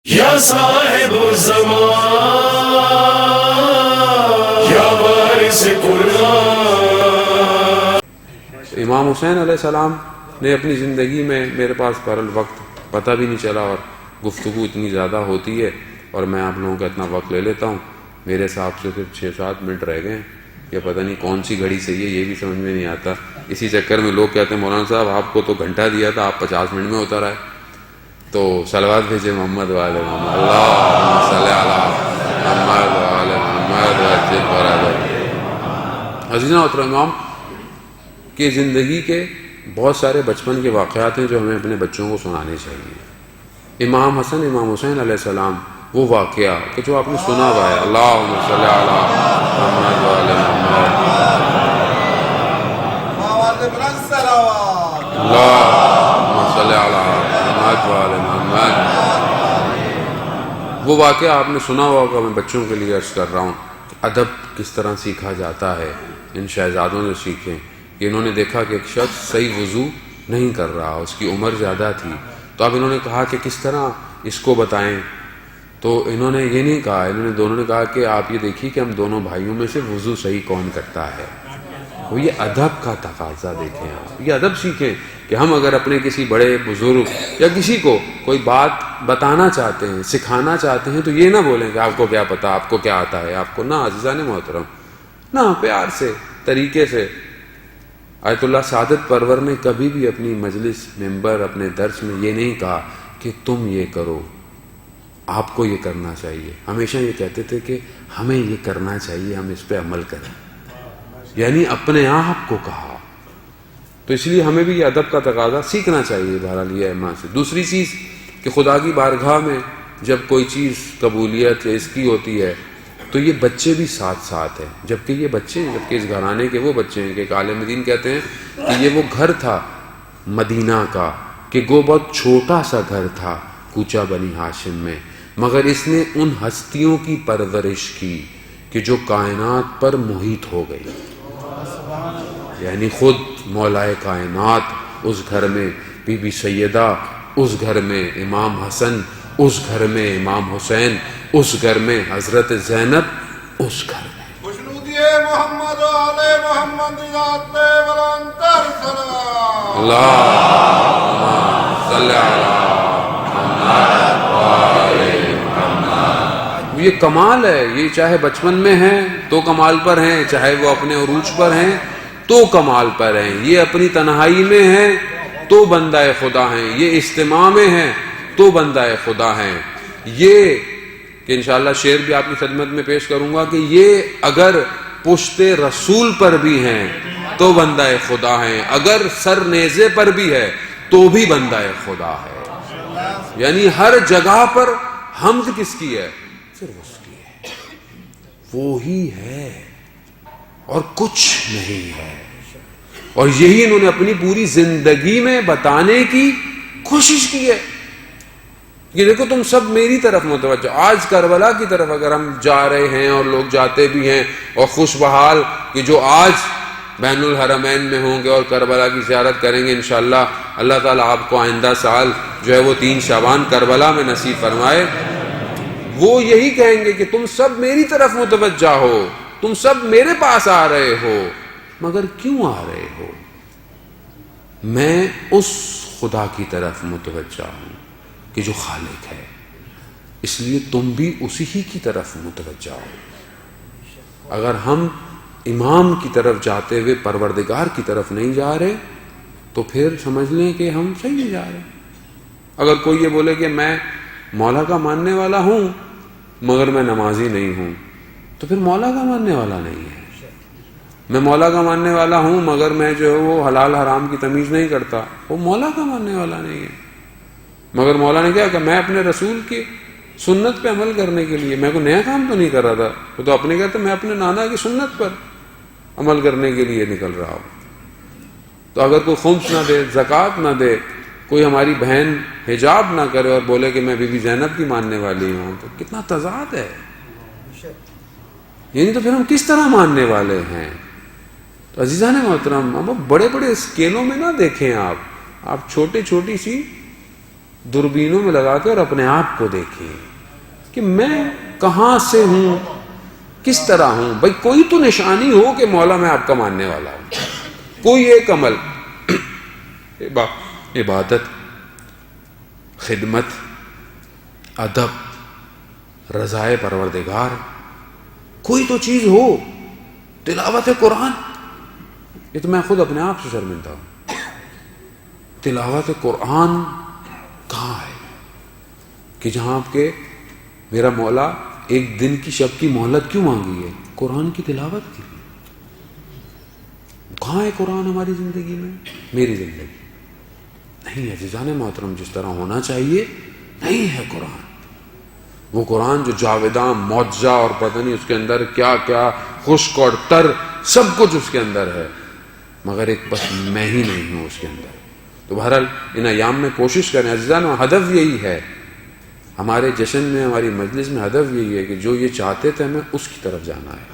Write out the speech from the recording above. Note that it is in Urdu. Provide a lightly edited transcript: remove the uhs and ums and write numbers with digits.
یا صاحب الزمان یا وارث قرآن۔ امام حسین علیہ السلام نے اپنی زندگی میں میرے پاس وقت پتہ بھی نہیں چلا، اور گفتگو اتنی زیادہ ہوتی ہے اور میں آپ لوگوں کا اتنا وقت لے لیتا ہوں، میرے حساب سے صرف 6-7 منٹ رہ گئے ہیں، یا پتہ نہیں کون سی گھڑی صحیح ہے، یہ بھی سمجھ میں نہیں آتا۔ اسی چکر میں لوگ کہتے ہیں مولانا صاحب آپ کو تو گھنٹہ دیا تھا، آپ 50 منٹ میں اتر آئے۔ تو صلوات بھیجے محمد والے محمد، اللہم صلی علی محمد والے محمد وجل برادر۔ عزیزاں محترم، امام کی زندگی کے بہت سارے بچپن کے واقعات ہیں جو ہمیں اپنے بچوں کو سنانے چاہیے۔ امام حسن امام حسین علیہ السلام وہ واقعہ کہ جو آپ نے سنا ہوا ہے، اللہم صلی علی محمد والے محمد، اللہم صلی علی محمد والے محمد۔ وہ واقعہ آپ نے سنا ہوا ہوگا، میں بچوں کے لیے عرض کر رہا ہوں کہ ادب کس طرح سیکھا جاتا ہے۔ ان شہزادوں نے سیکھیں کہ انہوں نے دیکھا کہ ایک شخص صحیح وضو نہیں کر رہا، اس کی عمر زیادہ تھی، تو اب انہوں نے کہا کہ کس طرح اس کو بتائیں۔ تو انہوں نے یہ نہیں کہا، دونوں نے کہا کہ آپ یہ دیکھیے کہ ہم دونوں بھائیوں میں سے وضو صحیح کون کرتا ہے۔ وہ یہ ادب کا تقاضا دیکھیں، آپ یہ ادب سیکھیں کہ ہم اگر اپنے کسی بڑے بزرگ یا کسی کو کوئی بات بتانا چاہتے ہیں، سکھانا چاہتے ہیں، تو یہ نہ بولیں کہ آپ کو کیا پتا، آپ کو کیا آتا ہے، آپ کو نہ۔ عزیزان محترم، نہ، پیار سے، طریقے سے۔ آیت اللہ سعادت پرور نے کبھی بھی اپنی مجلس ممبر اپنے درس میں یہ نہیں کہا کہ تم یہ کرو، آپ کو یہ کرنا چاہیے۔ ہمیشہ یہ کہتے تھے کہ ہمیں یہ کرنا چاہیے، ہم اس پہ عمل کریں، یعنی اپنے آپ کو کہا۔ تو اس لیے ہمیں بھی یہ ادب کا تقاضا سیکھنا چاہیے بہرحال یہ ماں سے۔ دوسری چیز کہ خدا کی بارگاہ میں جب کوئی چیز قبولیت یا اس کی ہوتی ہے تو یہ بچے بھی ساتھ ساتھ ہیں، جبکہ یہ بچے ہیں، جبکہ اس گھرانے کے وہ بچے ہیں کہ ایک عالم دین کہتے ہیں کہ یہ وہ گھر تھا مدینہ کا کہ وہ بہت چھوٹا سا گھر تھا کوچہ بنی ہاشم میں، مگر اس نے ان ہستیوں کی پرورش کی کہ جو کائنات پر محیط ہو گئی، یعنی خود مولائے کائنات اس گھر میں، بی بی سیدہ اس گھر میں، امام حسن اس گھر میں، امام حسین اس گھر میں، حضرت زینب اس گھر میں۔ محمد علیہ محمد اللہم صلی علی محمد وآلِ محمد۔ یہ کمال ہے، یہ چاہے بچپن میں ہیں تو کمال پر ہیں، چاہے وہ اپنے عروج پر ہیں تو کمال پر ہیں، یہ اپنی تنہائی میں ہیں تو بندہ خدا ہیں، یہ اجتماع میں ہیں تو بندہ خدا ہیں۔ یہ کہ انشاءاللہ شعر بھی آپ کی خدمت میں پیش کروں گا کہ یہ اگر پشت رسول پر بھی ہیں تو بندہ خدا ہیں، اگر سر نیزے پر بھی ہے تو بھی بندہ خدا ہے۔ یعنی ہر جگہ پر حمد کس کی ہے؟ صرف اس کی ہے، وہی ہے اور کچھ نہیں ہے۔ اور یہی انہوں نے اپنی پوری زندگی میں بتانے کی کوشش کی ہے کہ دیکھو تم سب میری طرف متوجہ۔ آج کربلا کی طرف اگر ہم جا رہے ہیں اور لوگ جاتے بھی ہیں، اور خوش بحال کہ جو آج بین الحرمین میں ہوں گے اور کربلا کی زیارت کریں گے، انشاءاللہ اللہ تعالیٰ آپ کو آئندہ سال جو ہے وہ 3 شعبان کربلا میں نصیب فرمائے۔ وہ یہی کہیں گے کہ تم سب میری طرف متوجہ ہو، تم سب میرے پاس آ رہے ہو، مگر کیوں آ رہے ہو؟ میں اس خدا کی طرف متوجہ ہوں کہ جو خالق ہے، اس لیے تم بھی اسی ہی کی طرف متوجہ ہو۔ اگر ہم امام کی طرف جاتے ہوئے پروردگار کی طرف نہیں جا رہے تو پھر سمجھ لیں کہ ہم صحیح نہیں جا رہے۔ اگر کوئی یہ بولے کہ میں مولا کا ماننے والا ہوں مگر میں نمازی نہیں ہوں، تو پھر مولا کا ماننے والا نہیں ہے۔ میں مولا کا ماننے والا ہوں مگر میں جو ہے وہ حلال حرام کی تمیز نہیں کرتا، وہ مولا کا ماننے والا نہیں ہے۔ مگر مولا نے کیا کہ میں اپنے رسول کی سنت پہ عمل کرنے کے لیے، میں کوئی نیا کام تو نہیں کر رہا تھا، وہ تو اپنے کہتے میں اپنے نانا کی سنت پر عمل کرنے کے لیے نکل رہا ہوں۔ تو اگر کوئی خمس نہ دے، زکوٰۃ نہ دے، کوئی ہماری بہن حجاب نہ کرے اور بولے کہ میں بی بی زینب کی ماننے والی ہوں، تو کتنا تضاد ہے۔ یعنی تو پھر ہم کس طرح ماننے والے ہیں؟ تو عزیزان محترم، ہم بڑے بڑے اسکیلوں میں نہ دیکھیں، آپ چھوٹی سی دوربینوں میں لگا کے اور اپنے آپ کو دیکھیں کہ میں کہاں سے ہوں، کس طرح ہوں. بھائی کوئی تو نشانی ہو کہ مولا میں آپ کا ماننے والا ہوں. کوئی ایک عمل، عبادت، خدمت، ادب، رضائے پروردگار، کوئی تو چیز ہو. تلاوت قرآن، یہ تو میں خود اپنے آپ سے شرمندہ ہوں. تلاوت قرآن کہاں ہے کہ جہاں آپ کے میرا مولا ایک دن کی شب کی مہلت کیوں مانگی ہے؟ قرآن کی تلاوت کی. کہاں ہے قرآن ہماری زندگی میں؟ میری زندگی نہیں ہے عزیزان محترم، جس طرح ہونا چاہیے نہیں ہے قرآن. وہ قرآن جو جاویداں معجزہ اور پتہ نہیں اس کے اندر کیا کیا خشک اور تر سب کچھ اس کے اندر ہے، مگر ایک بس میں ہی نہیں ہوں اس کے اندر. تو بہرحال ان ایام میں کوشش کریں عزیزان، ہدف یہی ہے ہمارے جشن میں، ہماری مجلس میں، ہدف یہی ہے کہ جو یہ چاہتے تھے ہمیں اس کی طرف جانا ہے.